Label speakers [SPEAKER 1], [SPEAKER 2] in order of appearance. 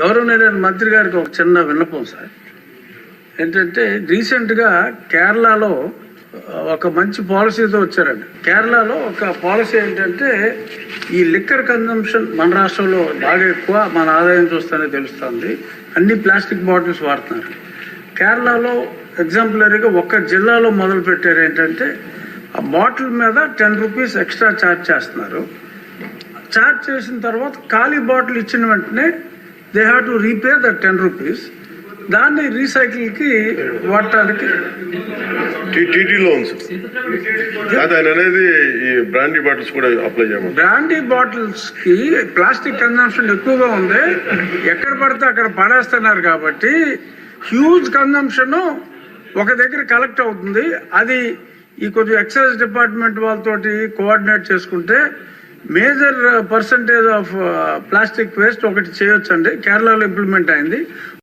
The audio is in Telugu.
[SPEAKER 1] గౌరవనీయులైన మంత్రి గారికి ఒక చిన్న విన్నపం సార్. ఏంటంటే రీసెంట్గా కేరళలో ఒక మంచి పాలసీతో వచ్చారండి. కేరళలో ఒక పాలసీ ఏంటంటే ఈ లిక్కర్ కన్జంప్షన్ మన రాష్ట్రంలో బాగా ఎక్కువ, మన ఆదాయం చూస్తేనే తెలుస్తుంది. అన్ని ప్లాస్టిక్ బాటిల్స్ వాడుతున్నారు. కేరళలో ఎగ్జాంపులరీగా ఒక్క జిల్లాలో మొదలు పెట్టారు. ఏంటంటే ఆ బాటిల్ మీద 10 రూపీస్ ఎక్స్ట్రా ఛార్జ్ చేస్తున్నారు. ఛార్జ్ చేసిన తర్వాత ఖాళీ బాటిల్ ఇచ్చిన వెంటనే they have to repay the 10 rupees. దాన్ని రీసైకిల్కి వాడటానికి
[SPEAKER 2] టీటీ లోన్స్ అనేది ఈ బ్రాండీ బాటిల్స్ కూడా అప్లై చేయమని.
[SPEAKER 1] బ్రాండీ బాటిల్స్కి ప్లాస్టిక్ కన్జంప్షన్ ఎక్కువగా ఉంది. ఎక్కడ పడితే అక్కడ పడేస్తున్నారు కాబట్టి హ్యూజ్ కన్జంప్షన్ ఒక దగ్గర కలెక్ట్ అవుతుంది. అది ఈ కొంచెం ఎక్సైజ్ డిపార్ట్మెంట్ వాళ్ళతోటి కోఆర్డినేట్ చేసుకుంటే major percentage of plastic waste ఒకటి చేయొచ్చండి. కేరళలో ఇంప్లిమెంట్ అయింది.